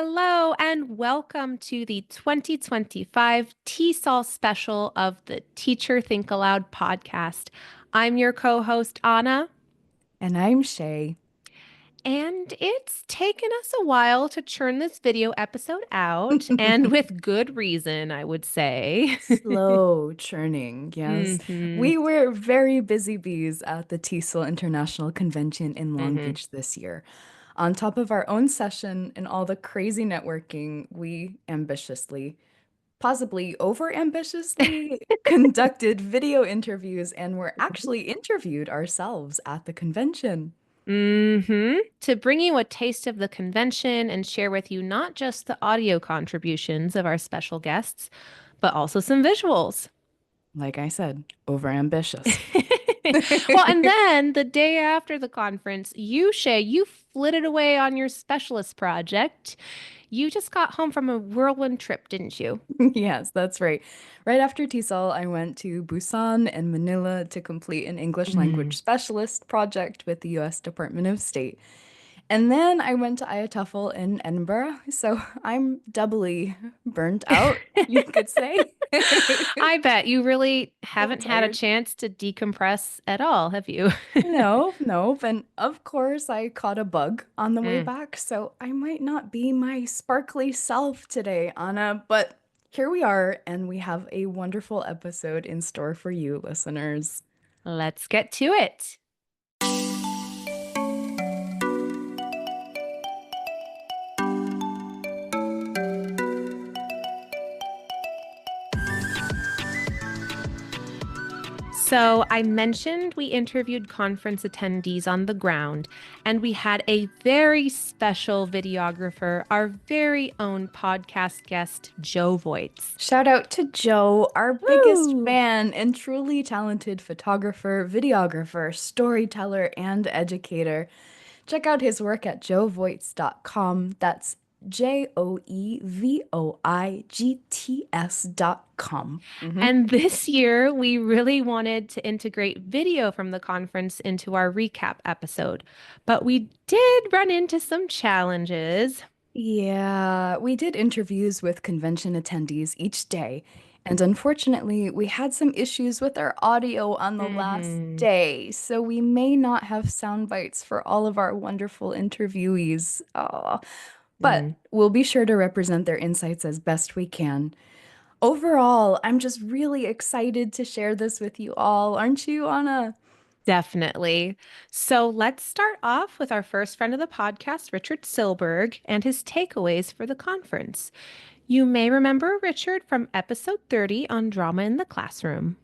Hello and welcome to the 2025 TESOL special of the Teacher Think Aloud podcast. I'm your co-host Anna, And I'm Shay. and it's taken us a while to churn this video episode out, and with good reason, I would say. Slow churning, yes. hmm We were very busy bees at the TESOL International Convention in Long hmm Beach this year. On top of our own session and all the crazy networking, we ambitiously, possibly over ambitiously, conducted video interviews and were actually interviewed ourselves at the convention. To bring you a taste of the convention and share with you not just the audio contributions of our special guests, but also some visuals. Like I said, over ambitious. Well, and then the day after the conference, you flitted away on your specialist project. You just got home from a whirlwind trip, didn't you? Yes, that's right. Right after TESOL, I went to Busan and Manila to complete an English language Mm. specialist project with the US Department of State. And then I went to IATEFL in Edinburgh, so I'm doubly burnt out, you could say. I bet you really So haven't had a tired. chance to decompress at all, have you? No, no. And of course, I caught a bug on the way Mm. back, so I might not be my sparkly self today, Anna. But here we are, and we have a wonderful episode in store for you, listeners. Let's get to it. So, I mentioned we interviewed conference attendees on the ground, and we had a very special videographer, our very own podcast guest, Joe Voights. Shout out to Joe, our biggest Woo! fan and truly talented photographer, videographer, storyteller, and educator. Check out his work at joevoigts.com. That's JOEVOIGTS.com. And this year, we really wanted to integrate video from the conference into our recap episode, but we did run into some challenges. Yeah, we did interviews with convention attendees each day, and unfortunately, we had some issues with our audio on the last hmm day, so we may not have sound bites for all of our wonderful interviewees. Aw. But we'll be sure to represent their insights as best we can. Overall, I'm just really excited to share this with you all, aren't you, Anna? Definitely. So let's start off with our first friend of the podcast, Richard Silberg, and his takeaways for the conference. You may remember Richard from episode 30 on drama in the classroom.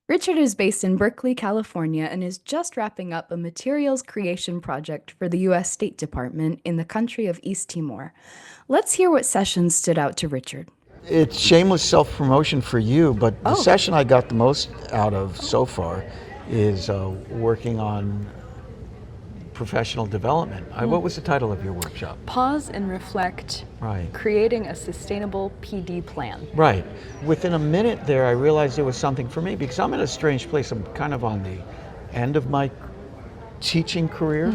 Richard is based in Berkeley, California, and is just wrapping up a materials creation project for the US State Department in the country of East Timor. Let's hear what sessions stood out to Richard. It's shameless self-promotion for you, but the Oh, session I got the most out of so far is working on professional development. What was the title of your workshop? Pause and reflect, Right. creating a sustainable PD plan. Right. Within a minute there, I realized there was something for me because I'm in a strange place. I'm kind of on the end of my teaching career,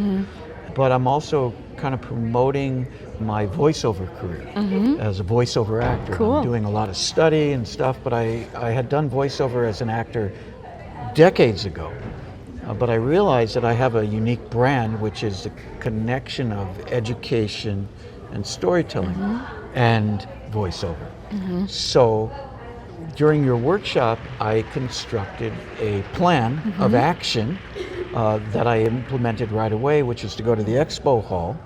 but I'm also kind of promoting my voiceover career as a voiceover actor. Cool. I'm doing a lot of study and stuff, but I had done voiceover as an actor decades ago. But I realized that I have a unique brand, which is the connection of education and storytelling and voiceover. So during your workshop, I constructed a plan of action that I implemented right away, which is to go to the expo hall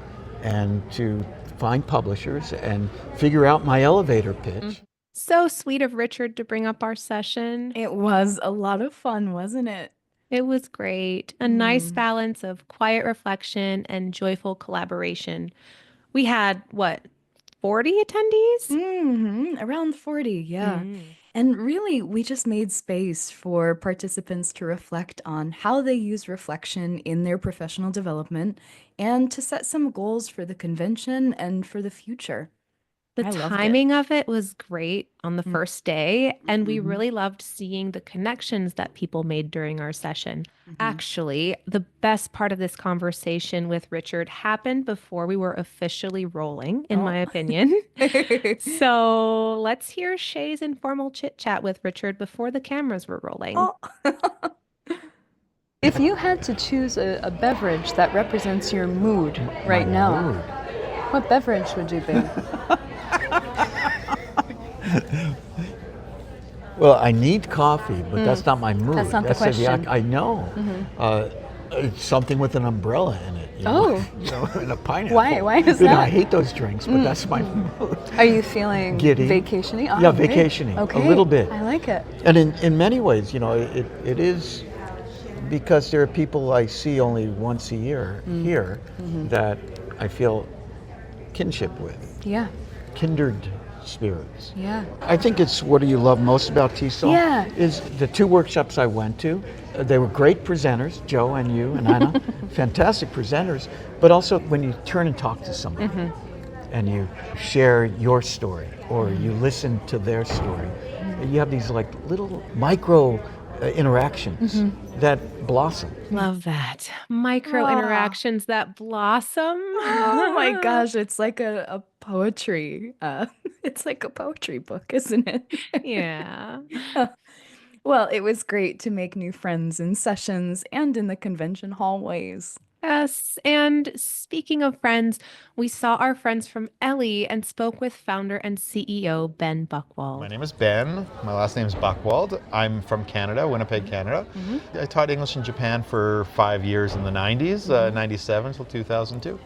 and to find publishers and figure out my elevator pitch. So sweet of Richard to bring up our session. it was a lot of fun, wasn't it? It was great. A nice balance of quiet reflection and joyful collaboration. We had, what, 40 attendees? Around 40, yeah. Mm. And really, we just made space for participants to reflect on how they use reflection in their professional development and to set some goals for the convention and for the future. The I loved it. timing of it was great on the first day, and we really loved seeing the connections that people made during our session. Actually, the best part of this conversation with Richard happened before we were officially rolling, in my opinion. So let's hear Shay's informal chit chat with Richard before the cameras were rolling. Oh. If you had to choose a beverage that represents your mood right now, Mood. what beverage would you be? Well, I need coffee, but that's not my mood. That's not the question. I know. It's something with an umbrella in it. You know? You know, and a pineapple. Why is You know, that? I hate those drinks, but that's my mood. Are you feeling Giddy. vacationy? Oh, Yeah, great. vacationing, a Okay. little bit. I like it. And in many ways, you know, it is because there are people I see only once a year here that I feel kinship with, Yeah. kindred spirits. Yeah. I think it's what do you love most about TESOL? Yeah. Is the 2 workshops I went to. They were great presenters, Joe and you and Anna, fantastic presenters, but also when you turn and talk to somebody and you share your story or you listen to their story, you have these like little micro interactions that blossom. Love that. Micro interactions that blossom. Oh my gosh, it's like a poetry. It's like a poetry book, isn't it? Yeah. Well, it was great to make new friends in sessions and in the convention hallways. Yes. And speaking of friends, we saw our friends from Ellie and spoke with founder and CEO Ben Buchwald. My name is Ben. My last name is Buchwald. I'm from Canada, Winnipeg, Canada. I taught English in Japan for 5 years in the 90s, 97 till 2002.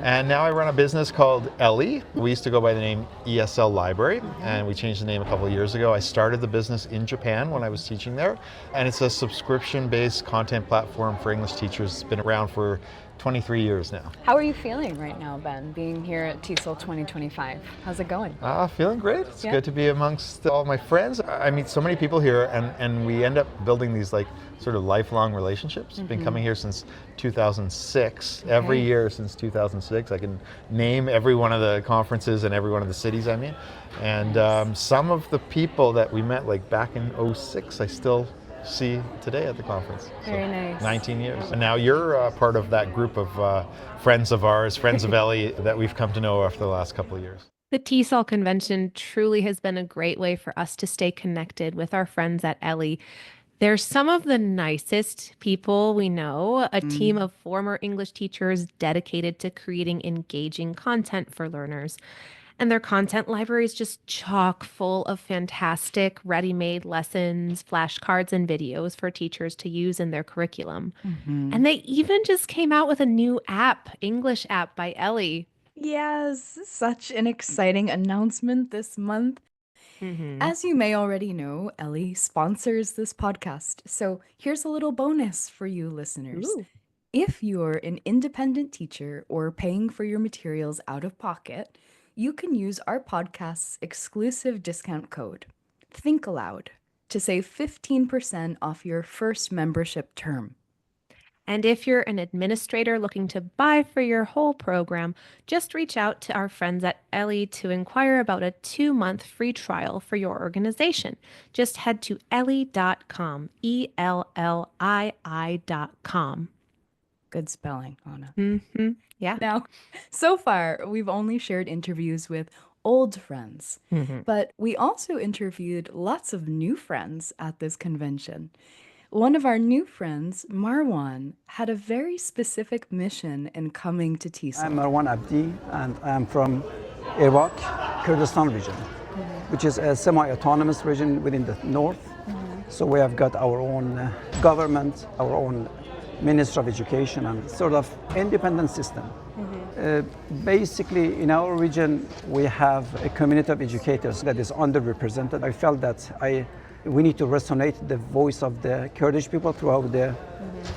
And now I run a business called Ellie. We used to go by the name ESL Library, and we changed the name a couple of years ago. I started the business in Japan when I was teaching there, and it's a subscription-based content platform for English teachers. It's been around for 23 years now. How are you feeling right now, Ben, being here at TESOL 2025? How's it going? Feeling great. It's Yeah. good to be amongst all my friends. I meet so many people here, and we end up building these like sort of lifelong relationships. Been coming here since 2006. Every Okay. year since 2006. I can name every one of the conferences and every one of the cities I'm in. And some of the people that we met like back in 06, I still see today at the conference. Very nice. 19 years. And now you're part of that group of friends of ours, friends of Ellie, that we've come to know after the last couple of years. The TESOL convention truly has been a great way for us to stay connected with our friends at Ellie. They're some of the nicest people we know, a team of former English teachers dedicated to creating engaging content for learners. And their content library is just chock full of fantastic ready-made lessons, flashcards, and videos for teachers to use in their curriculum. And they even just came out with a new app, English app by Ellie. Yes, such an exciting announcement this month. As you may already know, Ellie sponsors this podcast. So here's a little bonus for you listeners. Ooh. If you're an independent teacher or paying for your materials out of pocket, you can use our podcast's exclusive discount code, Think-Aloud, to save 15% off your first membership term. And if you're an administrator looking to buy for your whole program, just reach out to our friends at Ellie to inquire about a 2-month free trial for your organization. Just head to ellie.com, ELLII.com. Good spelling, Anna. Yeah. Now, so far, we've only shared interviews with old friends, but we also interviewed lots of new friends at this convention. One of our new friends, Marwan, had a very specific mission in coming to TESOL. I'm Marwan Abdi, and I'm from Iraq, Kurdistan region, which is a semi-autonomous region within the north. So we have got our own government, our own Ministry of Education, and sort of independent system. Basically, in our region, we have a community of educators that is underrepresented. I felt that we need to resonate the voice of the Kurdish people throughout the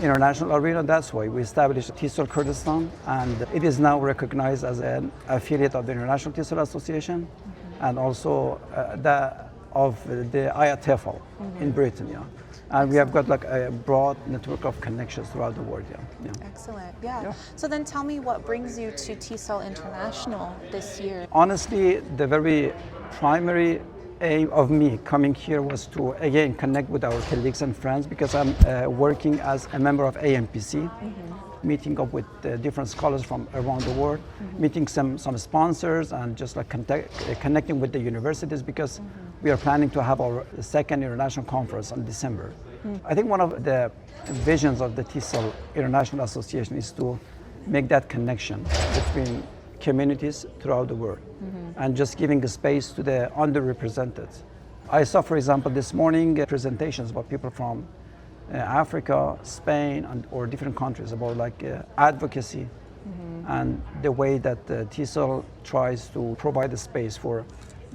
international arena. That's why we established TESOL Kurdistan, and it is now recognized as an affiliate of the International TESOL Association, and also of the TEFL in Britain, yeah. And we have got like a broad network of connections throughout the world, yeah. Yeah. Excellent. Yeah. So then tell me what brings you to TESOL International this year? Honestly, the very primary aim of me coming here was to again connect with our colleagues and friends, because I'm working as a member of AMPC, meeting up with different scholars from around the world, meeting some sponsors, and just like connecting with the universities, because we are planning to have our second international conference in December. I think one of the visions of the TESOL International Association is to make that connection between communities throughout the world and just giving a space to the underrepresented. I saw, for example, this morning presentations about people from Africa, Spain, or different countries about like advocacy and the way that TESOL tries to provide a space for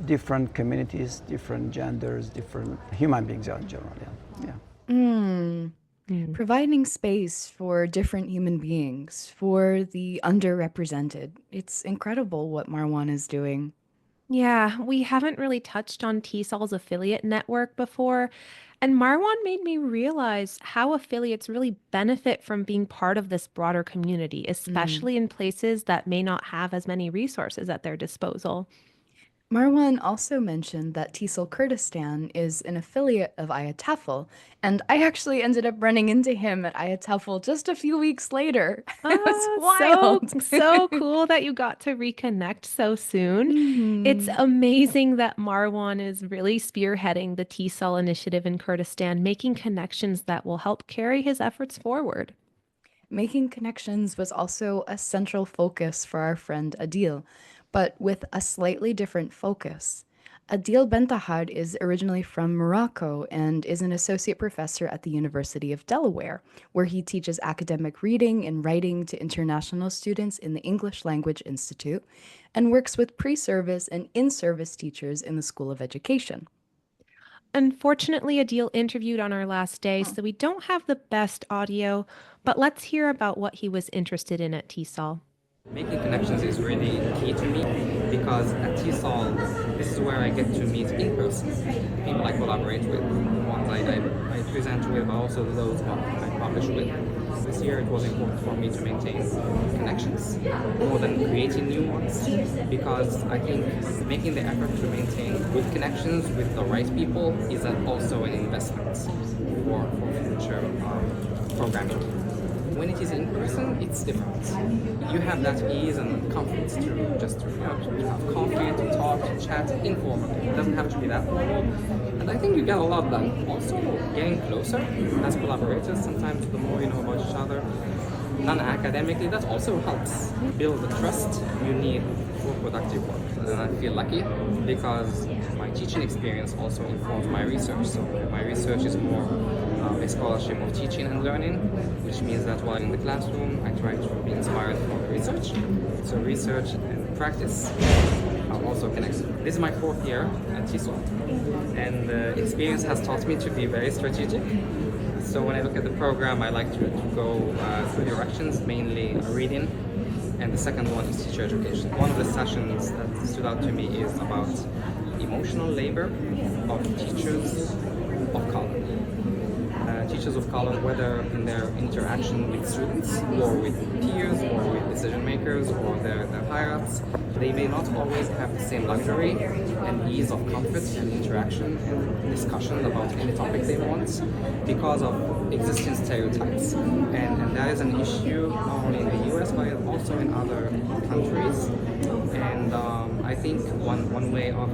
different communities, different genders, different human beings in general. Yeah. Providing space for different human beings, for the underrepresented. It's incredible what Marwan is doing. Yeah, we haven't really touched on TESOL's affiliate network before, and Marwan made me realize how affiliates really benefit from being part of this broader community, especially in places that may not have as many resources at their disposal. Marwan also mentioned that TESOL Kurdistan is an affiliate of Ayatafel, and I actually ended up running into him at Ayatafel just a few weeks later. It was Ah, wild. so cool that you got to reconnect so soon. It's amazing that Marwan is really spearheading the TESOL initiative in Kurdistan, making connections that will help carry his efforts forward. Making connections was also a central focus for our friend Adil, but with a slightly different focus. Adil Bentahad is originally from Morocco and is an associate professor at the University of Delaware, where he teaches academic reading and writing to international students in the English Language Institute and works with pre-service and in-service teachers in the School of Education. Unfortunately, Adil interviewed on our last day, so we don't have the best audio, but let's hear about what he was interested in at TESOL. Making connections is really key to me because at TESOL, this is where I get to meet in person people I collaborate with, ones I present with, but also those ones I publish with. This year it was important for me to maintain connections more than creating new ones, because I think making the effort to maintain good connections with the right people is also an investment for future programming. When it is in person, it's different. You have that ease and comfort to just to have coffee, to talk, to chat informally. It doesn't have to be that formal. And I think you get a lot done. Also, getting closer as collaborators, sometimes the more you know about each other, non-academically, that also helps build the trust you need for productive work. And I feel lucky because my teaching experience also informs my research. So my research is more a scholarship of teaching and learning, which means that while in the classroom, I try to be inspired from research. So research and practice are also connected. This is my 4th year at TESOL, and the experience has taught me to be very strategic. So when I look at the program, I like to go 2 directions, mainly reading, and the second one is teacher education. One of the sessions that stood out to me is about emotional labor of teachers of color. Teachers of color, whether in their interaction with students or with peers or with decision makers or their higher-ups, they may not always have the same luxury and ease of comfort and interaction and discussion about any topic they want because of existing stereotypes. And that is an issue not only in the US but also in other countries. And I think one way of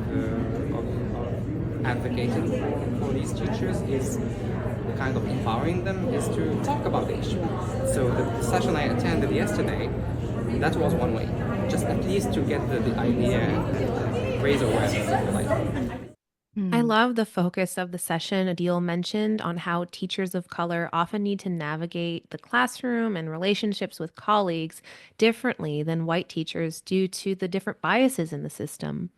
advocating for these teachers is kind of empowering them is to talk about the issue. So the session I attended yesterday, that was one way, just at least to get the idea and raise awareness, if you like. I love the focus of the session Adil mentioned on how teachers of color often need to navigate the classroom and relationships with colleagues differently than white teachers due to the different biases in the system.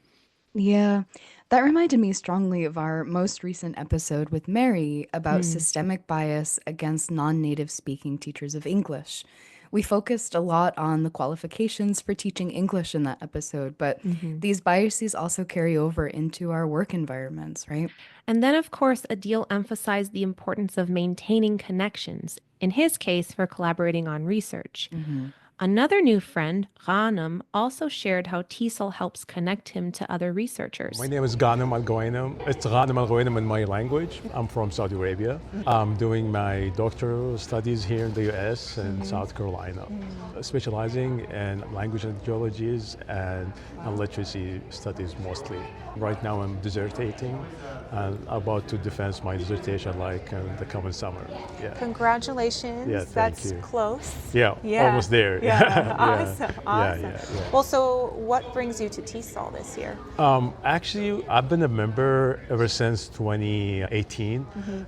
Yeah, that reminded me strongly of our most recent episode with Mary about systemic bias against non-native speaking teachers of English. We focused a lot on the qualifications for teaching English in that episode, but these biases also carry over into our work environments, right? And then, of course, Adil emphasized the importance of maintaining connections, in his case, for collaborating on research. Another new friend, Ghanem, also shared how TESOL helps connect him to other researchers. My name is Ghanem Al Ghanem. It's Ghanem Al Ghanem in my language. I'm from Saudi Arabia. I'm doing my doctoral studies here in the US and South Carolina, specializing in language and ideologies and literacy studies mostly. Right now I'm dissertating and about to defend my dissertation like in the coming summer. Yeah. Congratulations. Yeah, thank That's you. close. Yeah, almost there. Yeah. Yeah. Awesome. Yeah. Well, so what brings you to TESOL this year? Actually, I've been a member ever since 2018,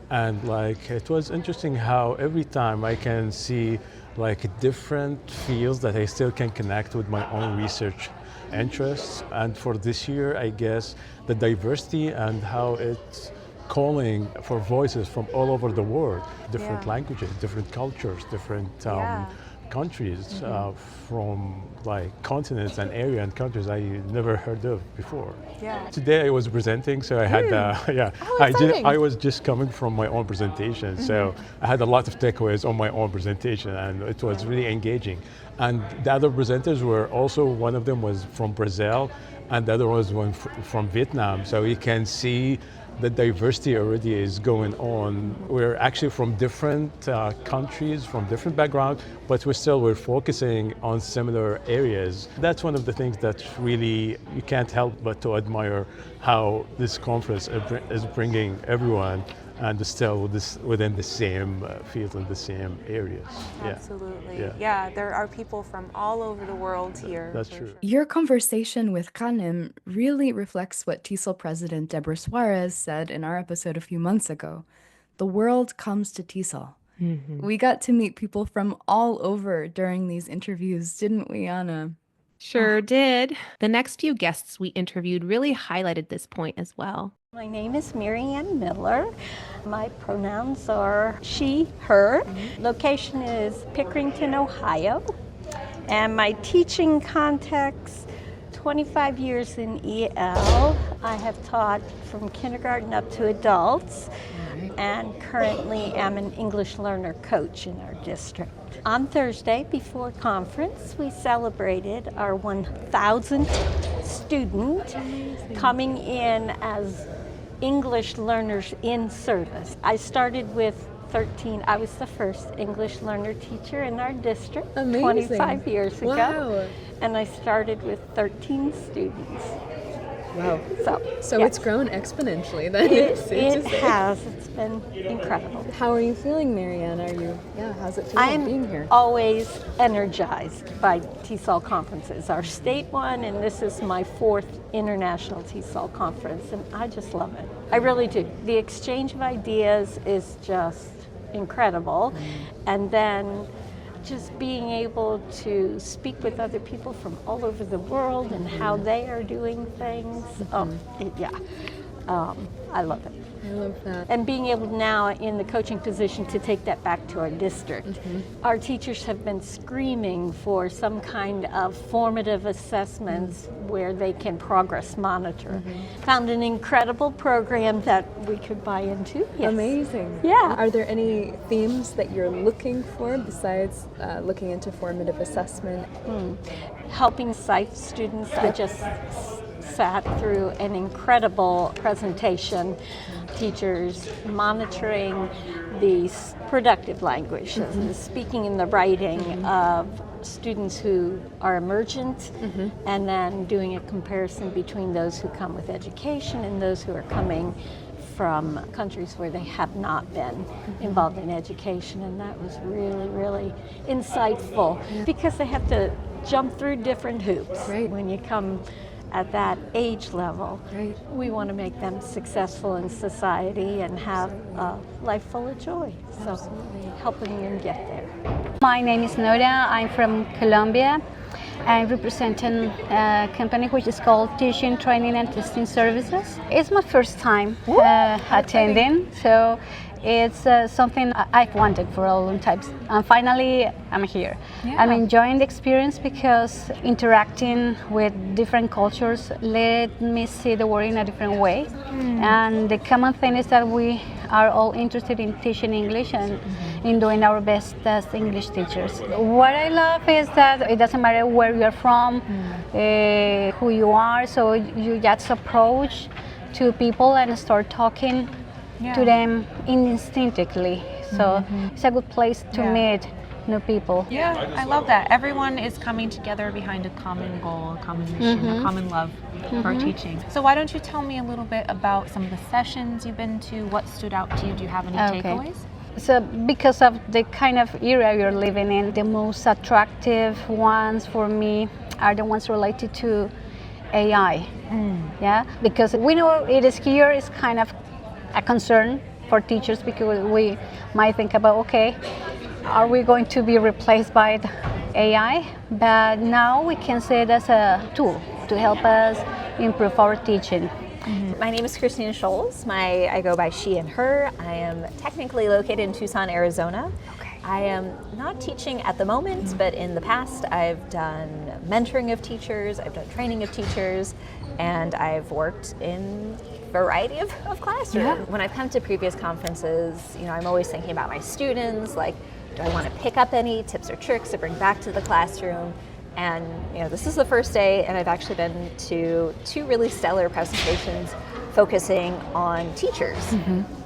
and like it was interesting how every time I can see like different fields that I still can connect with my own research interests. And for this year, I guess the diversity and how it's calling for voices from all over the world, different languages, different cultures, different countries from like continents and area and countries I never heard of before. Today I was presenting, so I had I was just coming from my own presentation, so I had a lot of takeaways on my own presentation, and it was really engaging. And the other presenters were also, one of them was from Brazil, and the other was one from Vietnam. So you can see the diversity already is going on. We're actually from different countries, from different backgrounds, but we're focusing on similar areas. That's one of the things that really you can't help but to admire how this conference is bringing everyone and still within the same field and the same areas. Absolutely. Yeah, there are people from all over the world here. That's true. Your conversation with Ghanem really reflects what TESOL President Deborah Suarez said in our episode a few months ago. The world comes to TESOL. We got to meet people from all over during these interviews, didn't we, Anna? Sure did. The next few guests we interviewed really highlighted this point as well. My name is Marianne Miller. My pronouns are she, her. Location is Pickerington, Ohio. And my teaching context, 25 years in EL. I have taught from kindergarten up to adults, and currently am an English learner coach in our district. On Thursday, before conference, we celebrated our 1,000th student coming in as English learners in service. I started with 13. I was the first English learner teacher in our district 25 years ago. And I started with 13 students. Wow. So yes. It's grown exponentially then. It has. It's been incredible. How are you feeling, Marianne? How's it feeling being here? I'm always energized by TESOL conferences. Our state one, and this is my 4th international TESOL conference, and I just love it. I really do. The exchange of ideas is just incredible. And then just being able to speak with other people from all over the world and how they are doing things. I love it. I love that. And being able now in the coaching position to take that back to our district. Our teachers have been screaming for some kind of formative assessments where they can progress monitor. Found an incredible program that we could buy into. Yes. Amazing. Yeah. Are there any themes that you're looking for besides looking into formative assessment? Helping sight students. I just sat through an incredible presentation. Teachers monitoring the productive language, the speaking and the writing of students who are emergent, and then doing a comparison between those who come with education and those who are coming from countries where they have not been involved in education. And that was really, really insightful because they have to jump through different hoops when you come at that age level. We want to make them successful in society and have a life full of joy. So helping them get there. My name is Nora. I'm from Colombia. I'm representing a company which is called Teaching, Training and Testing Services. It's my first time attending, so It's something I've wanted for a long time. And finally, I'm here. Yeah. I'm enjoying the experience because interacting with different cultures let me see the world in a different way. And the common thing is that we are all interested in teaching English and in doing our best as English teachers. What I love is that it doesn't matter where you're from, who you are, so you just approach to people and start talking to them instinctively. So it's a good place to meet new people. Yeah, I love that. Everyone is coming together behind a common goal, a common mission, a common love for teaching. So why don't you tell me a little bit about some of the sessions you've been to? What stood out to you? Do you have any takeaways? So because of the kind of era you're living in, the most attractive ones for me are the ones related to AI. Yeah, because we know it is here, it's kind of a concern for teachers because we might think about, okay, are we going to be replaced by the AI? But now we can see it as a tool to help us improve our teaching. My name is Christina Scholes. I go by she and her. I am technically located in Tucson, Arizona. I am not teaching at the moment, but in the past I've done mentoring of teachers, I've done training of teachers, and I've worked in a variety of classrooms. When I've come to previous conferences, I'm always thinking about my students, like, do I want to pick up any tips or tricks to bring back to the classroom? And this is the first day, and I've actually been to 2 really stellar presentations focusing on teachers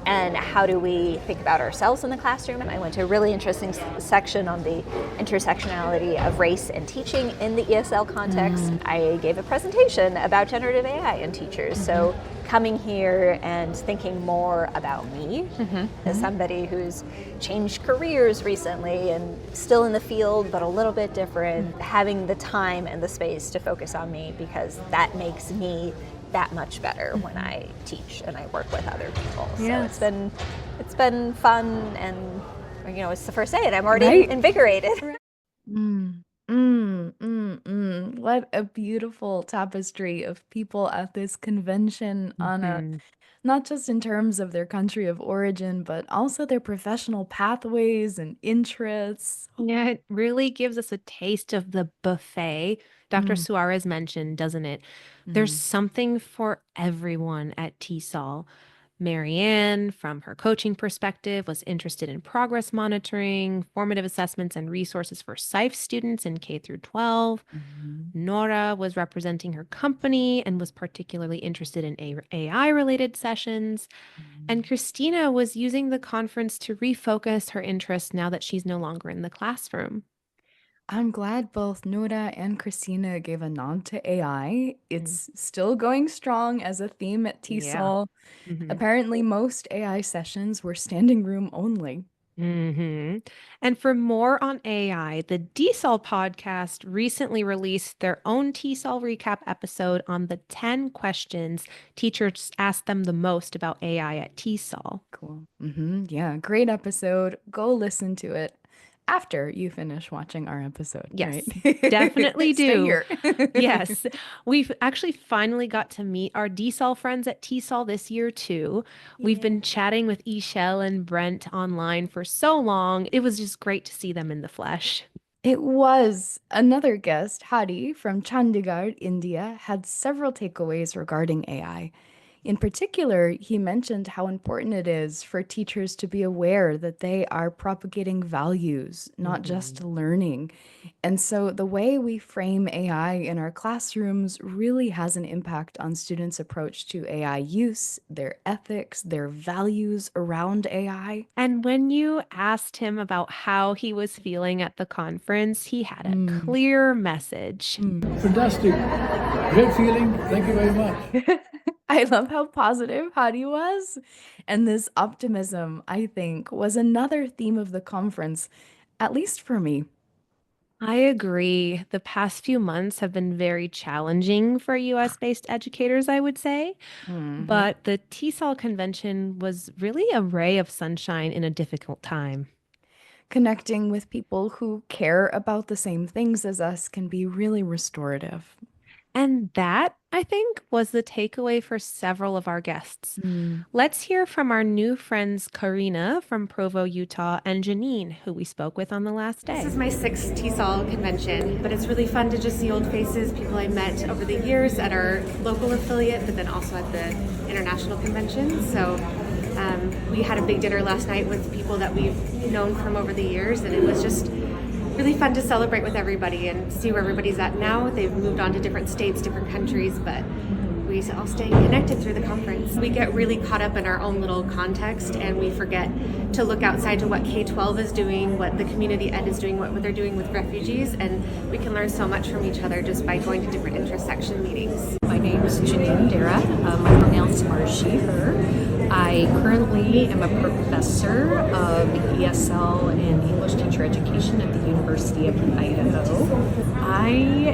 and how do we think about ourselves in the classroom. And I went to a really interesting section on the intersectionality of race and teaching in the ESL context. I gave a presentation about generative AI in teachers. So coming here and thinking more about me as somebody who's changed careers recently and still in the field but a little bit different, having the time and the space to focus on me, because that makes me that much better when I teach and I work with other people. So it's been fun, and it's the first day and I'm already invigorated. What a beautiful tapestry of people at this convention on a not just in terms of their country of origin, but also their professional pathways and interests. Yeah, it really gives us a taste of the buffet Dr. Suarez mentioned, doesn't it? There's something for everyone at TESOL. Marianne, from her coaching perspective, was interested in progress monitoring, formative assessments, and resources for SIFE students in K through 12. Nora was representing her company and was particularly interested in AI-related sessions. And Christina was using the conference to refocus her interest now that she's no longer in the classroom. I'm glad both Nora and Christina gave a nod to AI. It's still going strong as a theme at TESOL. Apparently, most AI sessions were standing room only. And for more on AI, the DSOL podcast recently released their own TESOL recap episode on the 10 questions teachers asked them the most about AI at TESOL. Cool. Yeah, great episode. Go listen to it after you finish watching our episode. Yes, right? definitely Stay do. here. Yes, we've actually finally got to meet our DSOL friends at TESOL this year too. We've been chatting with Ishel and Brent online for so long. It was just great to see them in the flesh. It was. Another guest, Hari from Chandigarh, India, had several takeaways regarding AI. In particular, he mentioned how important it is for teachers to be aware that they are propagating values, not just learning. And so the way we frame AI in our classrooms really has an impact on students' approach to AI use, their ethics, their values around AI. And when you asked him about how he was feeling at the conference, he had a clear message. Fantastic. Great feeling. Thank you very much. I love how positive Hadi was. And this optimism, I think, was another theme of the conference, at least for me. I agree. The past few months have been very challenging for US-based educators, I would say. But the TESOL convention was really a ray of sunshine in a difficult time. Connecting with people who care about the same things as us can be really restorative. And that, I think, was the takeaway for several of our guests. Let's hear from our new friends, Karina from Provo, Utah, and Janine, who we spoke with on the last day. This is my 6th TESOL convention, but it's really fun to just see old faces, people I met over the years at our local affiliate, but then also at the international convention. So we had a big dinner last night with people that we've known from over the years, and it was just really fun to celebrate with everybody and see where everybody's at now. They've moved on to different states, different countries, but we all staying connected through the conference. We get really caught up in our own little context, and we forget to look outside to what K-12 is doing, what the community ed is doing, what they're doing with refugees, and we can learn so much from each other just by going to different intersection meetings. My name is Janine Dara. My pronouns are she, her. I currently am a professor of ESL and English teacher education at the University of Idaho. I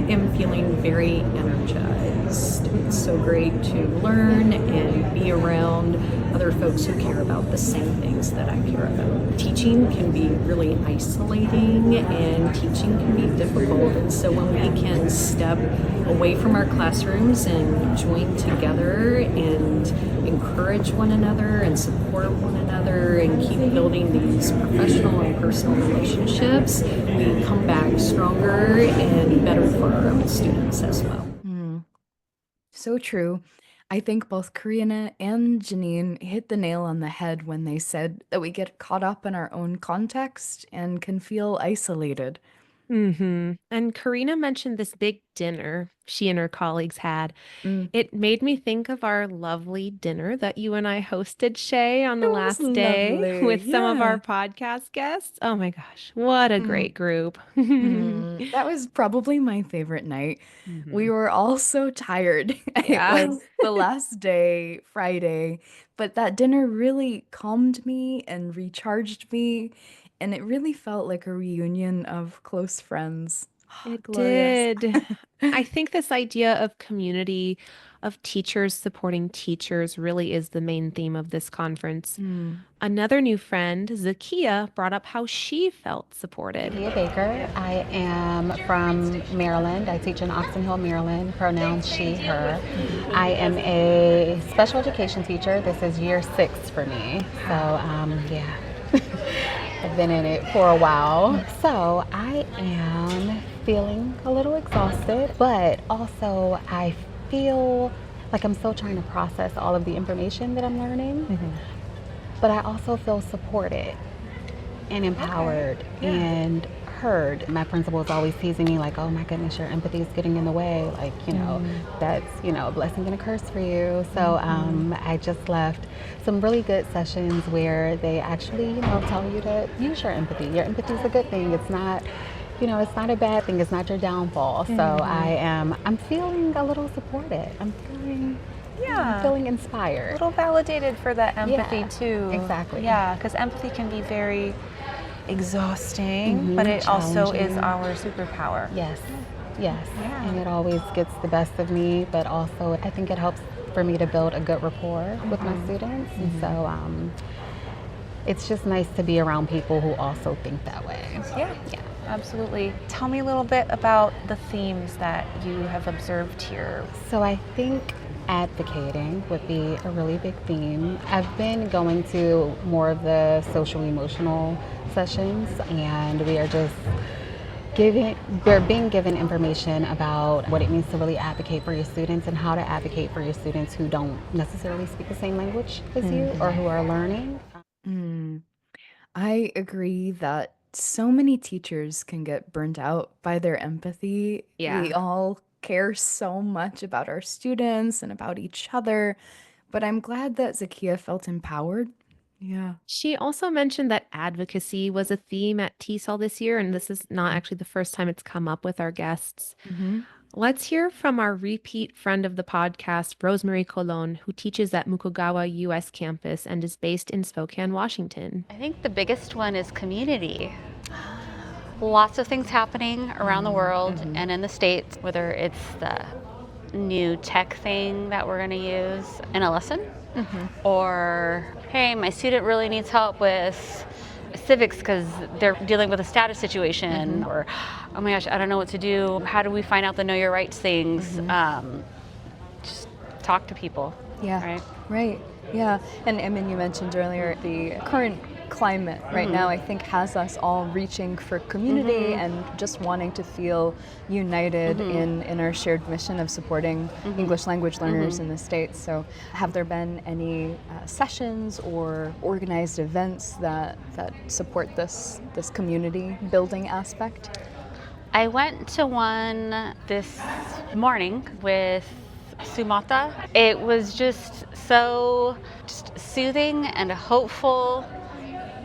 am feeling very energized. It's so great to learn and be around other folks who care about the same things that I care about. Teaching can be really isolating and teaching can be difficult. And so when we can step away from our classrooms and join together and encourage one another and support one another and keep building these professional and personal relationships, we come back stronger and better for our own students as well. So true. I think both Karina and Janine hit the nail on the head when they said that we get caught up in our own context and can feel isolated. And Karina mentioned this big dinner she and her colleagues had. It made me think of our lovely dinner that you and I hosted, Shay, on the It was last day lovely, with some of our yeah. podcast guests. Oh my gosh, what a great group. That was probably my favorite night. We were all so tired. Yeah. It was the last day, Friday, but that dinner really calmed me and recharged me, and it really felt like a reunion of close friends. It Glorious. did. I think this idea of community, of teachers supporting teachers, really is the main theme of this conference. Another new friend, Zakia, brought up how she felt supported. Zakia Baker. I am from Maryland. I teach in Oxon Hill, Maryland. Pronouns she, her. I am a special education teacher. This is year 6 for me. So, yeah. I've been in it for a while. So I am feeling a little exhausted, but also I feel like I'm still trying to process all of the information that I'm learning. But I also feel supported and empowered and heard. My principal is always teasing me like, oh my goodness, your empathy is getting in the way. Like, you know, that's, you know, a blessing and a curse for you. So I just left some really good sessions where they actually, you know, tell you to use your empathy. Your empathy is a good thing. It's not, you know, it's not a bad thing. It's not your downfall. So I'm feeling a little supported. I'm feeling inspired. A little validated for that empathy Yeah, too. exactly. Yeah, because empathy can be very exhausting, but it also is Challenging. our superpower. Yes, yes. Yeah. And it always gets the best of me, but also I think it helps for me to build a good rapport with my students. And so it's just nice to be around people who also think that way. Yeah, absolutely. Tell me a little bit about the themes that you have observed here. So I think advocating would be a really big theme. I've been going to more of the social emotional sessions, and we are just we're being given information about what it means to really advocate for your students and how to advocate for your students who don't necessarily speak the same language as you or who are learning. I agree that so many teachers can get burnt out by their empathy. Yeah. We all care so much about our students and about each other, but I'm glad that Zakia felt empowered. Yeah. She also mentioned that advocacy was a theme at TESOL this year, and this is not actually the first time it's come up with our guests. Let's hear from our repeat friend of the podcast, Rosemary Colon, who teaches at Mukogawa U.S. campus and is based in Spokane, Washington. I think the biggest one is community. Lots of things happening around the world and in the States, whether it's the new tech thing that we're going to use in a lesson, or hey, my student really needs help with civics because they're dealing with a status situation, or, oh my gosh, I don't know what to do. How do we find out the know your rights things? Just talk to people. Yeah. Right. Yeah. And I mean, you mentioned earlier the current climate right now, I think, has us all reaching for community and just wanting to feel united in our shared mission of supporting English language learners in the States. So have there been any sessions or organized events that support this community building aspect? I went to one this morning with Sumata. It was just so soothing and hopeful,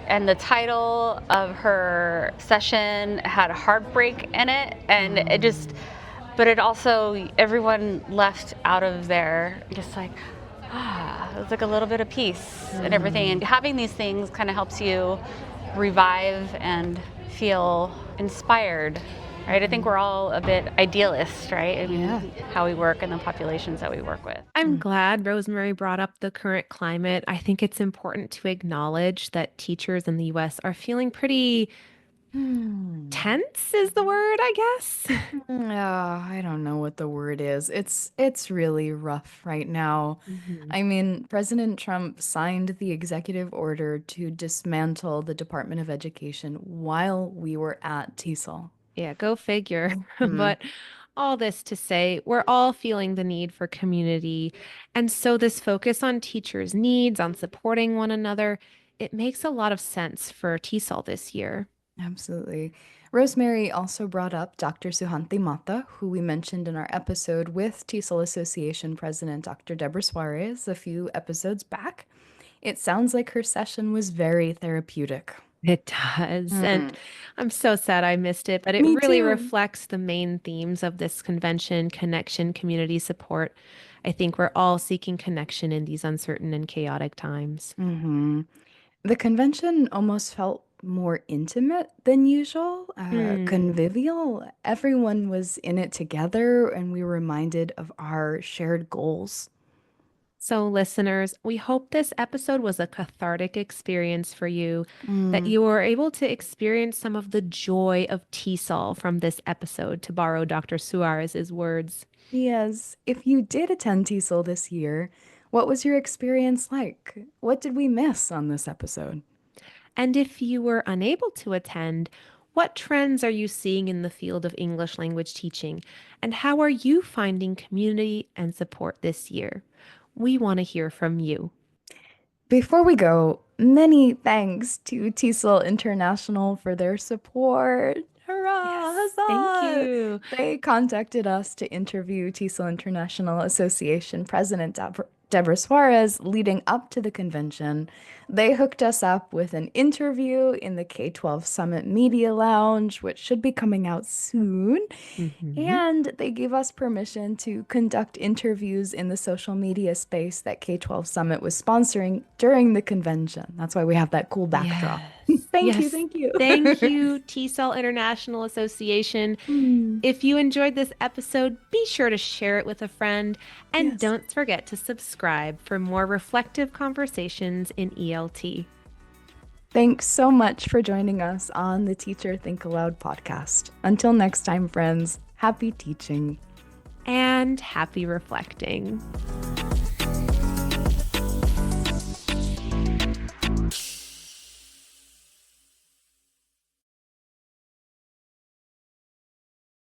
and the title of her session had heartbreak in it, and it just, but it also, everyone left out of there just like, it was like a little bit of peace and everything, and having these things kind of helps you revive and feel inspired. Right, I think we're all a bit idealist, right? I mean, how we work and the populations that we work with. I'm glad Rosemary brought up the current climate. I think it's important to acknowledge that teachers in the US are feeling pretty tense is the word, I guess. I don't know what the word is. It's really rough right now. I mean, President Trump signed the executive order to dismantle the Department of Education while we were at TESOL. Yeah, go figure. But all this to say, we're all feeling the need for community. And so this focus on teachers' needs, on supporting one another, it makes a lot of sense for TESOL this year. Absolutely. Rosemary also brought up Dr. Suhanti Mata, who we mentioned in our episode with TESOL Association President Dr. Deborah Suarez a few episodes back. It sounds like her session was very therapeutic. It does. And I'm so sad I missed it, but it Me really too. reflects the main themes of this convention: connection, community support. I think we're all seeking connection in these uncertain and chaotic times. The convention almost felt more intimate than usual, convivial. Everyone was in it together, and we were reminded of our shared goals. So, listeners, we hope this episode was a cathartic experience for you, that you were able to experience some of the joy of TESOL from this episode, to borrow Dr. Suarez's words. Yes, if you did attend TESOL this year, what was your experience like? What did we miss on this episode? And if you were unable to attend, what trends are you seeing in the field of English language teaching? And how are you finding community and support this year? We want to hear from you. Before we go, many thanks to TESOL International for their support. Hurrah! Huzzah! Thank you. They contacted us to interview TESOL International Association President Deborah Suarez leading up to the convention. They hooked us up with an interview in the K-12 Summit Media Lounge, which should be coming out soon. And they gave us permission to conduct interviews in the social media space that K-12 Summit was sponsoring during the convention. That's why we have that cool backdrop. Thank you. Thank you, TESOL International Association. If you enjoyed this episode, be sure to share it with a friend. And don't forget to subscribe for more reflective conversations in ELT. Thanks so much for joining us on the Teacher Think-Aloud podcast. Until next time, friends, happy teaching. And happy reflecting.